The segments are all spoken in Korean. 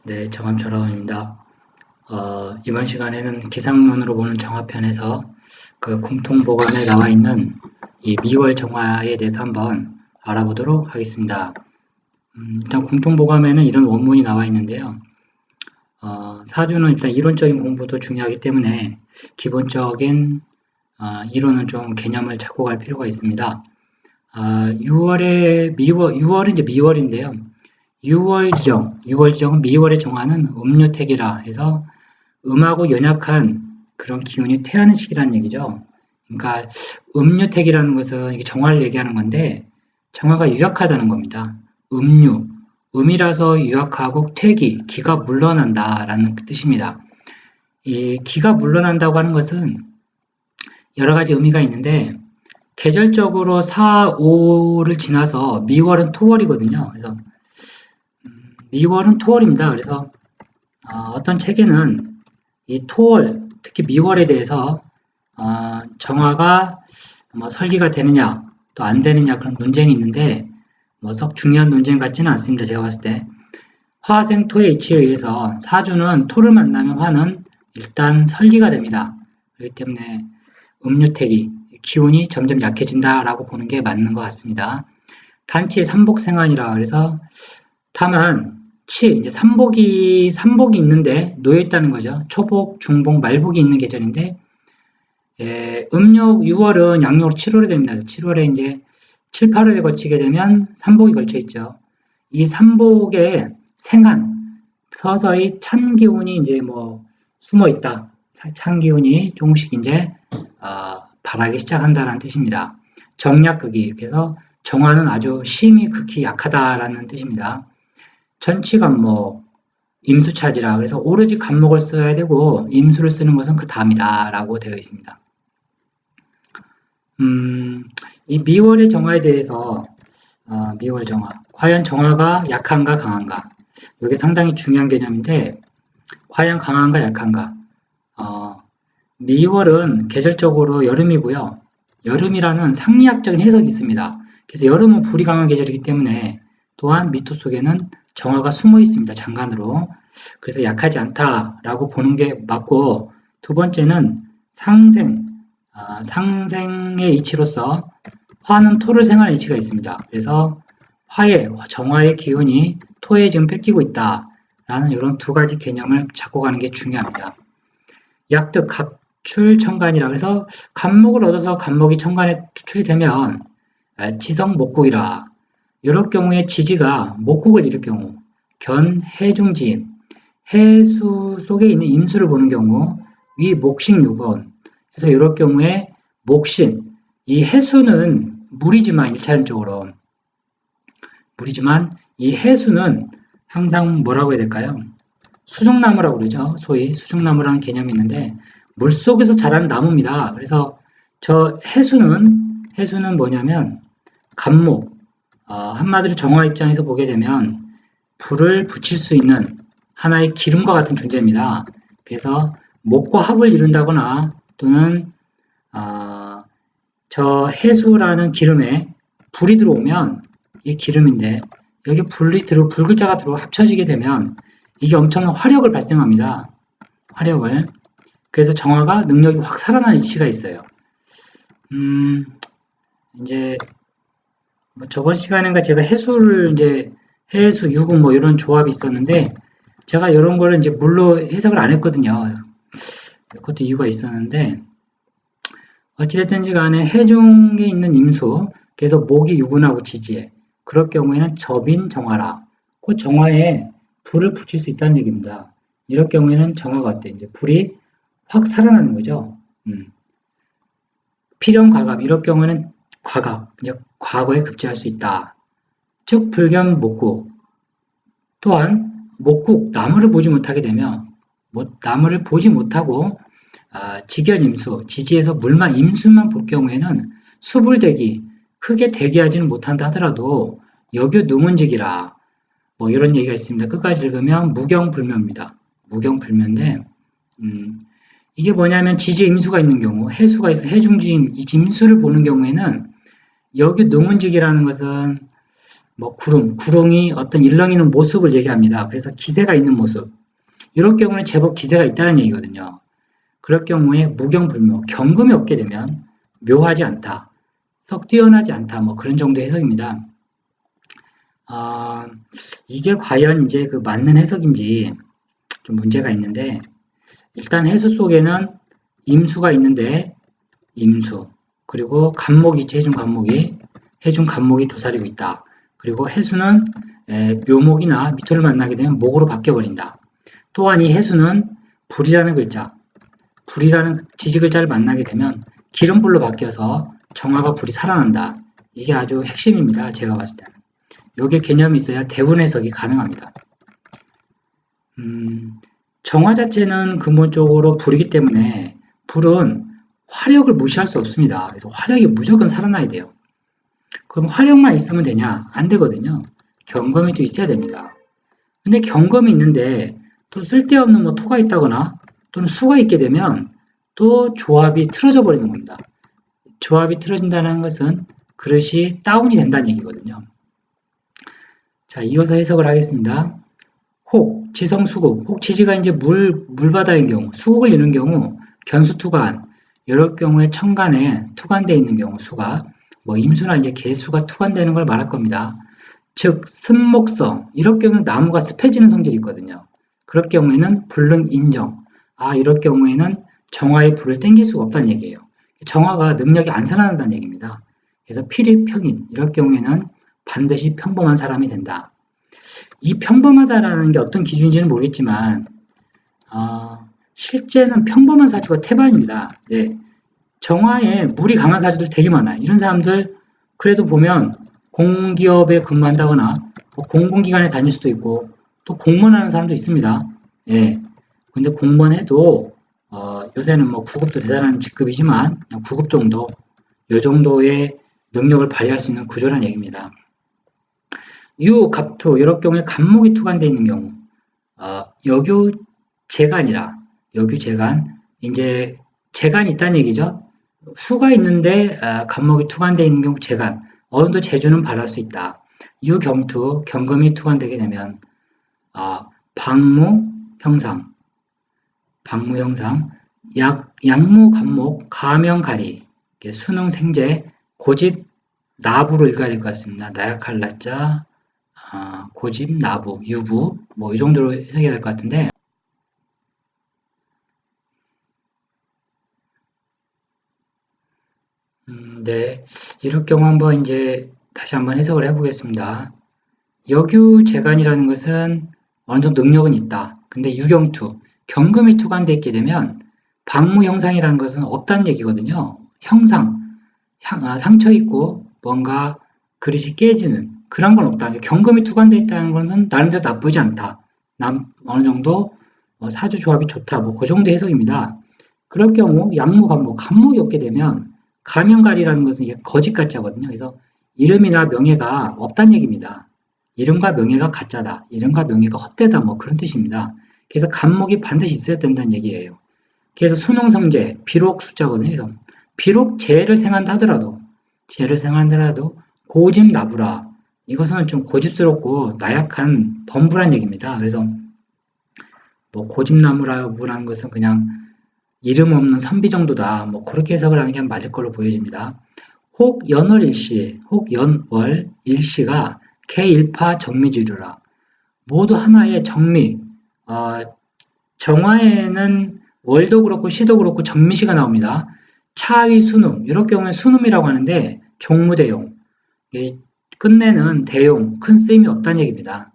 네, 정함철학입니다. 이번 시간에는 기상론으로 보는 정화편에서 그 공통보감에 나와 있는 이 미월 정화에 대해서 한번 알아보도록 하겠습니다. 일단 공통보감에는 이런 원문이 나와 있는데요. 사주는 일단 이론적인 공부도 중요하기 때문에 기본적인 이론은 좀 개념을 잡고 갈 필요가 있습니다. 6월은 이제 미월인데요. 6월 지정은 미월의 정화는 음유택이라 해서 음하고 연약한 그런 기운이 퇴하는 시기라는 얘기죠. 그러니까 음유택이라는 것은 이게 정화를 얘기하는 건데 정화가 유약하다는 겁니다. 음유, 음이라서 유약하고 퇴기, 기가 물러난다라는 뜻입니다. 이 기가 물러난다고 하는 것은 여러 가지 의미가 있는데 계절적으로 4, 5를 지나서 미월은 토월이거든요. 그래서 미월은 토월입니다. 그래서 어떤 책에는 이 토월, 특히 미월에 대해서 정화가 뭐 설계가 되느냐 또 안 되느냐 그런 논쟁이 있는데 뭐 썩 중요한 논쟁 같지는 않습니다. 제가 봤을 때 화생토의 이치에 의해서 사주는 토를 만나면 화는 일단 설기가 됩니다. 그렇기 때문에 음유택이 기운이 점점 약해진다라고 보는 게 맞는 것 같습니다. 단치 삼복생환이라 그래서 다만 이제 삼복이 있는데 놓여 있다는 거죠. 초복, 중복, 말복이 있는 계절인데 음력 6월은 양력으로 7월이 됩니다. 7월에 이제 7, 8월에 걸치게 되면 삼복이 걸쳐 있죠. 이 삼복의 생한 서서히 찬 기운이 이제 뭐 숨어 있다. 찬 기운이 조금씩 이제 발하기 시작한다는 뜻입니다. 정약극이 그래서 정화는 아주 심히 극히 약하다라는 뜻입니다. 전치간목, 임수차지라 그래서 오로지 간목을 써야 되고 임수를 쓰는 것은 그 다음이다라고 되어 있습니다. 이 미월의 정화에 대해서 미월 정화, 과연 정화가 약한가 강한가? 이게 상당히 중요한 개념인데 과연 강한가 약한가? 미월은 계절적으로 여름이고요. 여름이라는 상리학적인 해석이 있습니다. 그래서 여름은 불이 강한 계절이기 때문에 또한 미토 속에는 정화가 숨어 있습니다. 장간으로. 그래서 약하지 않다라고 보는 게 맞고 두 번째는 상생의 이치로서 화는 토를 생할 이치가 있습니다. 그래서 정화의 기운이 토에 지금 뺏기고 있다라는 이런 두 가지 개념을 잡고 가는 게 중요합니다. 약득 갑출천간이라 그래서 갑목을 얻어서 갑목이 천간에 투출이 되면 지성목국이라 이럴 경우에 지지가 목국을 이룰 경우 해중지 해수 속에 있는 임수를 보는 경우 위 목식유건 그래서 이럴 경우에 목신 이 해수는 물이지만 1차원적으로 물이지만 이 해수는 항상 뭐라고 해야 될까요? 수중나무라고 그러죠. 소위 수중나무라는 개념이 있는데 물속에서 자라는 나무입니다. 그래서 저 해수는 뭐냐면 간목 한마디로 정화 입장에서 보게 되면 불을 붙일 수 있는 하나의 기름과 같은 존재입니다. 그래서 목과 합을 이룬다거나 또는 저 해수라는 기름에 불이 들어오면 이 기름인데 여기 불 글자가 들어 합쳐지게 되면 이게 엄청난 화력을 발생합니다. 화력을. 그래서 정화가 능력이 확 살아나는 이치가 있어요. 이제 뭐 저번 시간인가 제가 해수, 유금 뭐 이런 조합이 있었는데 제가 이런 거를 이제 물로 해석을 안 했거든요. 그것도 이유가 있었는데 어찌됐든지 간에 해중에 있는 임수 그래서 목이 유군하고 지지해 그럴 경우에는 접인 정화라 그 정화에 불을 붙일 수 있다는 얘기입니다. 이럴 경우에는 정화가 어때? 이제 불이 확 살아나는 거죠. 필연과갑 이럴 경우에는 과거에 급제할 수 있다. 즉 불견 목국 또한 목국 나무를 보지 못하게 되면 나무를 보지 못하고 직연임수 지지에서 임수만 볼 경우에는 수불대기 크게 대기하지는 못한다 하더라도 여교 누문직이라 뭐 이런 얘기가 있습니다. 끝까지 읽으면 무경불묘입니다. 무경불묘인데 이게 뭐냐면 지지에 임수가 있는 경우 해수가 있어 해중지임 이 임수를 보는 경우에는 여교 누문직이라는 것은 뭐 구름이 어떤 일렁이는 모습을 얘기합니다. 그래서 기세가 있는 모습. 이럴 경우는 제법 기세가 있다는 얘기거든요. 그럴 경우에 무경불묘, 경금이 없게 되면 묘하지 않다, 썩 뛰어나지 않다, 뭐 그런 정도의 해석입니다. 이게 과연 이제 그 맞는 해석인지 좀 문제가 있는데, 일단 해수 속에는 임수가 있는데, 임수, 그리고 간목이 있죠. 해중 간목이 도사리고 있다. 그리고 해수는 묘목이나 미토를 만나게 되면 목으로 바뀌어버린다. 또한 이 해수는 불이라는 글자, 불이라는 지지글자를 만나게 되면 기름불로 바뀌어서 정화가 불이 살아난다. 이게 아주 핵심입니다. 제가 봤을 때는. 요게 개념이 있어야 대운 해석이 가능합니다. 정화 자체는 근본적으로 불이기 때문에 불은 화력을 무시할 수 없습니다. 그래서 화력이 무조건 살아나야 돼요. 그럼 화력만 있으면 되냐? 안 되거든요. 경검이 또 있어야 됩니다. 근데 경검이 있는데 또 쓸데없는 뭐 토가 있다거나 또는 수가 있게 되면 또 조합이 틀어져 버리는 겁니다. 조합이 틀어진다는 것은 그릇이 다운이 된다는 얘기거든요. 자, 이어서 해석을 하겠습니다. 혹, 지성, 수국. 혹, 지지가 이제 물바다인 경우, 수국을 이룬 경우, 견수투간, 이럴 경우에 천간에 투간되어 있는 경우, 수가, 뭐 임수나 이제 개수가 투간되는 걸 말할 겁니다. 즉, 습목성, 이럴 경우는 나무가 습해지는 성질이 있거든요. 그럴 경우에는 불능 인정. 이럴 경우에는 정화의 불을 땡길 수가 없다는 얘기예요. 정화가 능력이 안 살아난다는 얘기입니다. 그래서 필입평인, 이럴 경우에는 반드시 평범한 사람이 된다. 이 평범하다라는 게 어떤 기준인지는 모르겠지만 실제는 평범한 사주가 태반입니다. 네. 정화에 물이 강한 사주들 되게 많아요. 이런 사람들 그래도 보면 공기업에 근무한다거나 공공기관에 다닐 수도 있고 또 공무원하는 사람도 있습니다. 예. 근데 공무원해도 요새는 뭐 9급도 대단한 직급이지만 9급 정도, 요 정도의 능력을 발휘할 수 있는 구조란 얘기입니다. 유, 갑투, 이럴 경우에 간목이 투간되어 있는 경우, 여규 재간이라, 여규 재간, 이제 재간이 있다는 얘기죠. 수가 있는데 간목이 투간되어 있는 경우 재간, 어느 정도 재주는 발할 수 있다. 유경투, 경금이 투간되게 되면 방무 형상, 양무 간목, 가명가리, 수능 생재, 고집 나부로 읽어야 될 것 같습니다. 나약할 나자, 고집, 나부, 유부, 뭐 이 정도로 해석해야 될 것 같은데, 네, 이럴 경우 한번 이제 다시 한번 해석을 해보겠습니다. 역유재간이라는 것은 어느 정도 능력은 있다. 근데 유경투, 경금이 투간돼 있게 되면 방무 형상이라는 것은 없다는 얘기거든요. 상처 있고 뭔가 그릇이 깨지는 그런 건 없다. 경금이 투간돼 있다는 것은 나름대로 나쁘지 않다. 어느 정도 사주 조합이 좋다. 뭐 그 정도 해석입니다. 그럴 경우 간목이 없게 되면 가명갈이라는 것은 이게 거짓 가짜거든요. 그래서 이름이나 명예가 없다는 얘기입니다. 이름과 명예가 가짜다. 이름과 명예가 헛되다. 뭐 그런 뜻입니다. 그래서 간목이 반드시 있어야 된다는 얘기예요. 그래서 수능성재, 비록 숫자거든요. 그래서 비록 재를 생한다 하더라도 고집 나부라. 이것은 좀 고집스럽고 나약한 범부란 얘기입니다. 그래서 뭐 고집나무라는 것은 그냥 이름 없는 선비 정도다. 뭐 그렇게 해석을 하는 게 맞을 걸로 보여집니다. 혹 연월 일시가 개일파 정미지류라. 모두 하나의 정미. 정화에는 월도 그렇고 시도 그렇고 정미시가 나옵니다. 차위 순음. 이럴 경우에 순음이라고 하는데 종무대용. 끝내는 대용, 큰 쓰임이 없다는 얘기입니다.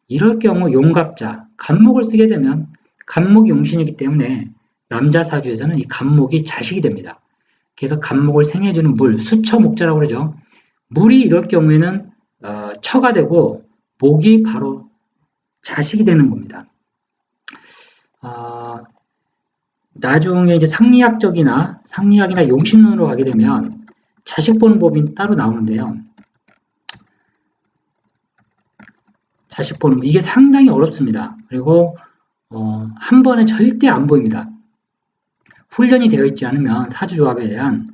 이럴 경우 용갑자, 간목을 쓰게 되면 간목이 용신이기 때문에 남자 사주에서는 이 간목이 자식이 됩니다. 그래서 간목을 생해주는 물, 수처목자라고 그러죠. 물이 이럴 경우에는 처가 되고 목이 바로 자식이 되는 겁니다. 나중에 이제 상리학이나 용신론으로 가게 되면 자식 보는 법이 따로 나오는데요. 자식 보는 법, 이게 상당히 어렵습니다. 그리고 한 번에 절대 안 보입니다. 훈련이 되어 있지 않으면 사주조합에 대한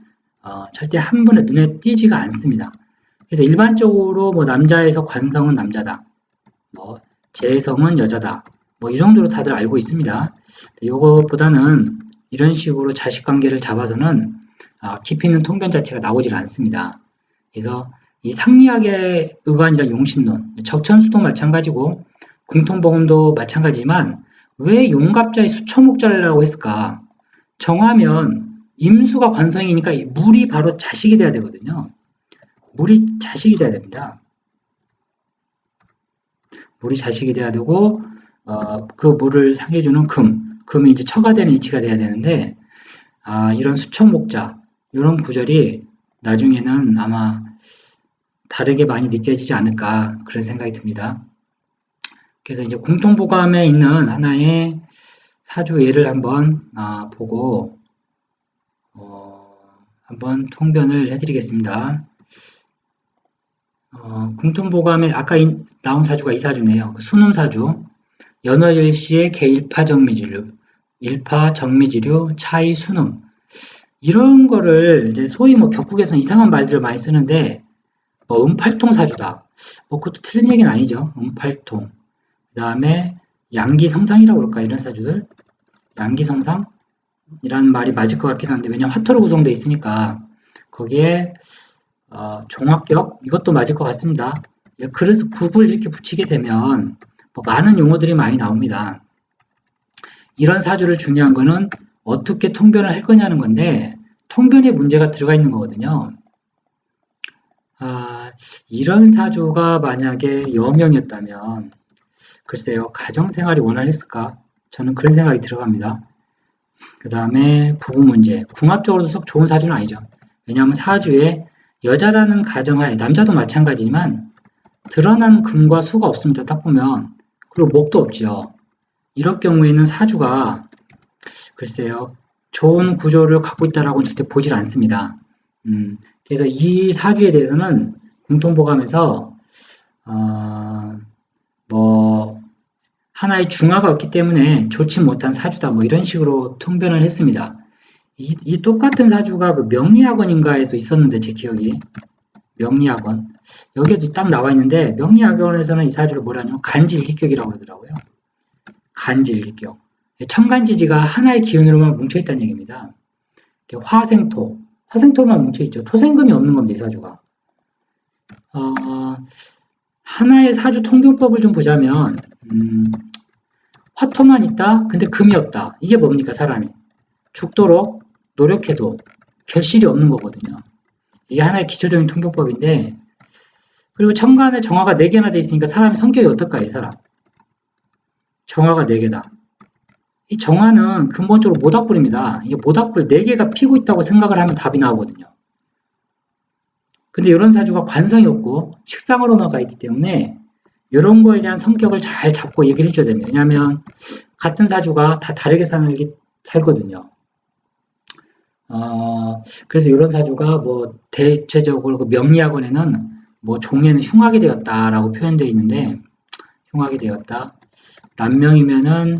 절대 한 번에 눈에 띄지가 않습니다. 그래서 일반적으로 뭐 남자에서 관성은 남자다. 뭐 재성은 여자다. 뭐 이 정도로 다들 알고 있습니다. 이것보다는 이런 식으로 자식 관계를 잡아서는 깊이 있는 통변 자체가 나오질 않습니다. 그래서 이 상리학의 의관이란 용신론, 적천수도 마찬가지고 궁통복음도 마찬가지지만 왜 용갑자의 수초목자라고 했을까? 정하면 임수가 관성이니까 물이 바로 자식이 돼야 되거든요. 물이 자식이 돼야 됩니다. 물이 자식이 돼야 되고 그 물을 상해주는 금이 이제 처가 되는 이치가 돼야 되는데 이런 수초목자 이런 구절이 나중에는 아마 다르게 많이 느껴지지 않을까 그런 생각이 듭니다. 그래서 이제 궁통보감에 있는 하나의 사주 예를 한번 보고 한번 통변을 해드리겠습니다. 궁통보감에 아까 나온 사주가 이 사주네요. 그 수능사주 연월일시의 개일파정미지류 일파정미지류 차이 수능 이런 거를 이제 소위 뭐 격국에서는 이상한 말들을 많이 쓰는데 음팔통 사주다. 그것도 틀린 얘기는 아니죠. 음팔통. 그 다음에 양기성상이라고 그럴까 이런 사주들 양기성상이라는 말이 맞을 것 같긴 한데 왜냐면 화토로 구성되어 있으니까 거기에 종합격 이것도 맞을 것 같습니다. 그래서 국을 이렇게 붙이게 되면 많은 용어들이 많이 나옵니다. 이런 사주를 중요한 거는 어떻게 통변을 할 거냐는 건데 통변에 문제가 들어가 있는 거거든요. 이런 사주가 만약에 여명이었다면 글쎄요 가정생활이 원활했을까? 저는 그런 생각이 들어갑니다. 그 다음에 부부 문제 궁합적으로도 썩 좋은 사주는 아니죠. 왜냐하면 사주에 여자라는 가정하에 남자도 마찬가지지만 드러난 금과 수가 없습니다. 딱 보면 그리고 목도 없죠. 이럴 경우에는 사주가 글쎄요 좋은 구조를 갖고 있다라고 절대 보질 않습니다. 그래서 이 사주에 대해서는 공통보감에서 뭐 하나의 중화가 없기 때문에 좋지 못한 사주다 뭐 이런 식으로 통변을 했습니다. 이 똑같은 사주가 그 명리학원인가에도 있었는데 제 기억이 명리학원 여기에도 딱 나와 있는데 명리학원에서는 이 사주를 뭐라냐면 간지일기격이라고 하더라고요. 간지일기격 천간지지가 하나의 기운으로만 뭉쳐있다는 얘기입니다. 화생토로만 뭉쳐있죠. 토생금이 없는 겁니다. 이 사주가. 하나의 사주 통변법을 좀 보자면 화토만 있다. 근데 금이 없다. 이게 뭡니까 사람이. 죽도록 노력해도 결실이 없는 거거든요. 이게 하나의 기초적인 통변법인데 그리고 천간에 정화가 4개나 돼 있으니까 사람의 성격이 어떨까 이 사람. 정화가 4개다. 이 정화는 근본적으로 모닥불입니다. 이게 모닥불 4개가 피고 있다고 생각을 하면 답이 나오거든요. 근데 이런 사주가 관성이 없고 식상으로만 가 있기 때문에 이런 거에 대한 성격을 잘 잡고 얘기를 해줘야 됩니다. 왜냐하면 같은 사주가 다 다르게 살거든요. 그래서 이런 사주가 뭐 대체적으로 그 명리학원에는 뭐 종에는 흉하게 되었다라고 표현되어 있는데 흉하게 되었다. 남명이면은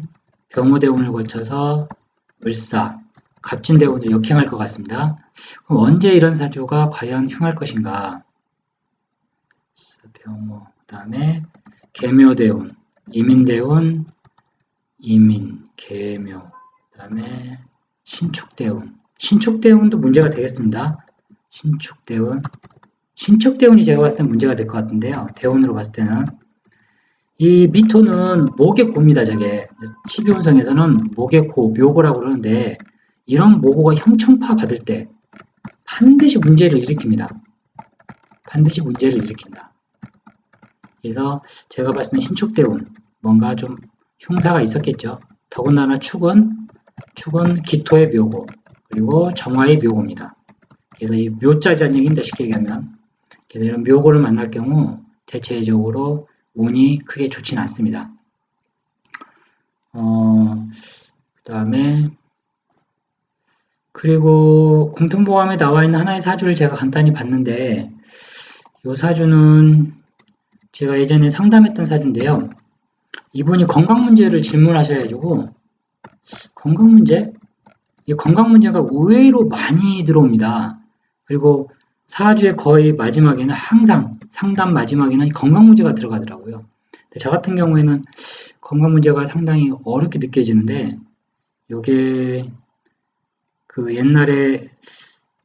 병호대운을 거쳐서 을사, 갑진대운을 역행할 것 같습니다. 그럼 언제 이런 사주가 과연 흉할 것인가? 병호, 그 다음에 계묘대운, 이민대운, 계묘, 그 다음에 신축대운. 신축대운도 문제가 되겠습니다. 신축대운이 제가 봤을 땐 문제가 될 것 같은데요. 대운으로 봤을 때는 이 미토는 목의 고입니다. 저게 12운성에서는 목의 고, 묘고라고 그러는데 이런 모고가 형충파 받을 때 반드시 문제를 일으킵니다. 반드시 문제를 일으킨다. 그래서 제가 봤을 때 신축대운 뭔가 좀 흉사가 있었겠죠. 더군다나 축은 기토의 묘고 그리고 정화의 묘고입니다. 그래서 이 묘자리라는 얘기입니다. 쉽게 얘기하면. 그래서 이런 묘고를 만날 경우 대체적으로 운이 크게 좋지는 않습니다. 그 다음에 그리고 공통보감에 나와 있는 하나의 사주를 제가 간단히 봤는데 이 사주는 제가 예전에 상담했던 사주인데요. 이분이 건강 문제를 질문하셔가지고 건강 문제가 의외로 많이 들어옵니다. 그리고 사주의 거의 마지막에는 항상 상담 마지막에는 건강 문제가 들어가더라고요. 근데 저 같은 경우에는 건강 문제가 상당히 어렵게 느껴지는데 요게 그 옛날에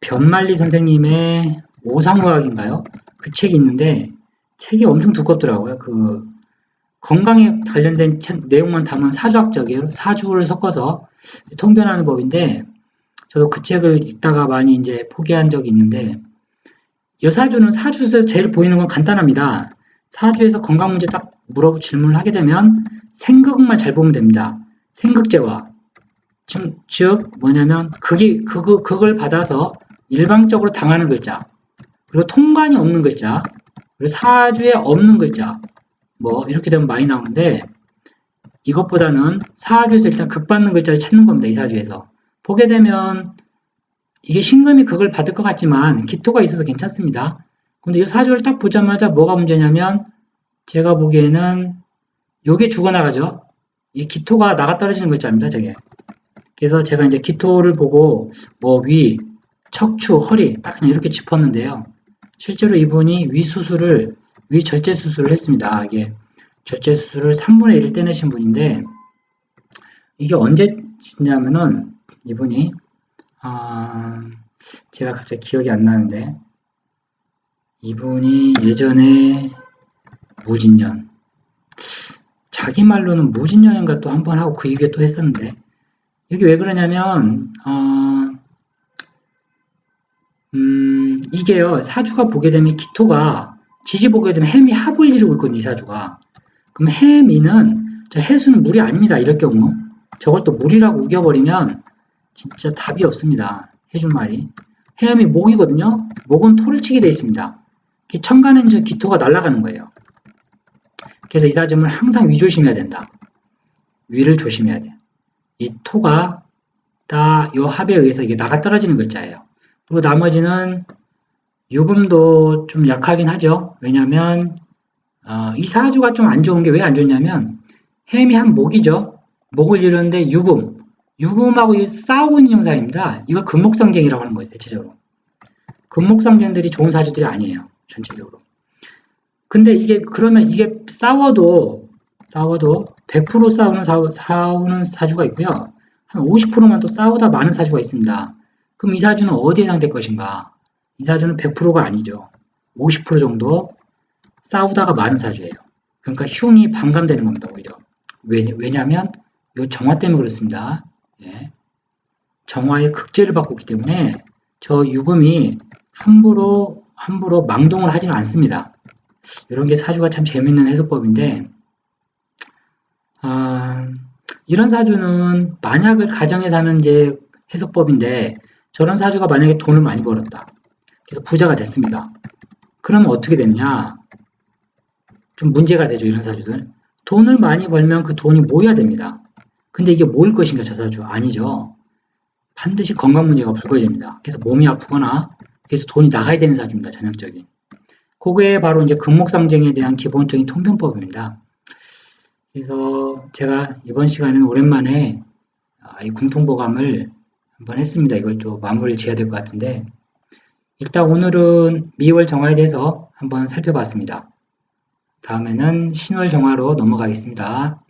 변말리 선생님의 오상의학인가요? 그 책이 있는데 책이 엄청 두껍더라고요. 그 건강에 관련된 내용만 담은 사주학적이에요. 사주를 섞어서 통변하는 법인데 저도 그 책을 읽다가 많이 이제 포기한 적이 있는데 이 사주는 사주에서 제일 보이는 건 간단합니다. 사주에서 건강 문제 딱 질문을 하게 되면 생극만 잘 보면 됩니다. 생극제와 즉 뭐냐면 그걸 받아서 일방적으로 당하는 글자 그리고 통관이 없는 글자 그리고 사주에 없는 글자 뭐 이렇게 되면 많이 나오는데 이것보다는 사주에서 일단 극 받는 글자를 찾는 겁니다. 이 사주에서 보게 되면 이게 신금이 그걸 받을 것 같지만 기토가 있어서 괜찮습니다. 근데 이 사주를 딱 보자마자 뭐가 문제냐면 제가 보기에는 요게 죽어나가죠. 이 기토가 나가 떨어지는 글자입니다. 저게. 그래서 제가 이제 기토를 보고 뭐 위, 척추, 허리 딱 그냥 이렇게 짚었는데요. 실제로 이분이 위 절제 수술을 했습니다. 이게 절제 수술을 3분의 1을 떼내신 분인데 이게 언제 냐면은 이분이 제가 갑자기 기억이 안 나는데 이분이 예전에 무진년 자기 말로는 무진년인가 또 한 번 하고 그 이후에 또 했었는데 이게 왜 그러냐면 이게요 사주가 보게 되면 기토가 지지 보게 되면 해미 합을 이루고 있거든요. 이 사주가 그럼 해미는 저 해수는 물이 아닙니다. 이럴 경우 저걸 또 물이라고 우겨버리면 진짜 답이 없습니다. 해준 말이 해염이 목이거든요. 목은 토를 치게 되어 있습니다. 천간은 저 기토가 날아가는 거예요. 그래서 이 사주는 항상 위 조심해야 된다. 위를 조심해야 돼. 이 토가 다 요 합에 의해서 이게 나가 떨어지는 글자예요. 그리고 나머지는 유금도 좀 약하긴 하죠. 왜냐면 이 사주가 좀 안 좋은 게 왜 안 좋냐면 햄이 한 목이죠. 목을 이루는데 유금하고 싸우고 있는 형상입니다. 이걸 금목상쟁이라고 하는 거예요. 대체적으로. 금목상쟁들이 좋은 사주들이 아니에요. 전체적으로. 근데 그러면 이게 싸워도 100% 싸우는 사주가 있고요. 한 50%만 또 싸우다 많은 사주가 있습니다. 그럼 이 사주는 어디에 해당될 것인가? 이 사주는 100%가 아니죠. 50% 정도 싸우다가 많은 사주예요. 그러니까 흉이 반감되는 겁니다. 오히려. 왜냐하면 이 정화 때문에 그렇습니다. 예. 정화의 극제를 받고 있기 때문에 저 유금이 함부로 망동을 하지는 않습니다. 이런 게 사주가 참 재밌는 해석법인데 이런 사주는 만약을 가정에 사는 이제 해석법인데 저런 사주가 만약에 돈을 많이 벌었다. 그래서 부자가 됐습니다. 그러면 어떻게 되느냐? 좀 문제가 되죠. 이런 사주들. 돈을 많이 벌면 그 돈이 모여야 됩니다. 근데 이게 모일 것인가 저 사주? 아니죠. 반드시 건강 문제가 불거집니다. 그래서 몸이 아프거나 그래서 돈이 나가야 되는 사주입니다. 전형적인. 그게 바로 이제 금목상쟁에 대한 기본적인 통편법입니다. 그래서 제가 이번 시간에는 오랜만에 이 궁통보감을 한번 했습니다. 이걸 또 마무리를 지어야 될 것 같은데 일단 오늘은 미월 정화에 대해서 한번 살펴봤습니다. 다음에는 신월 정화로 넘어가겠습니다.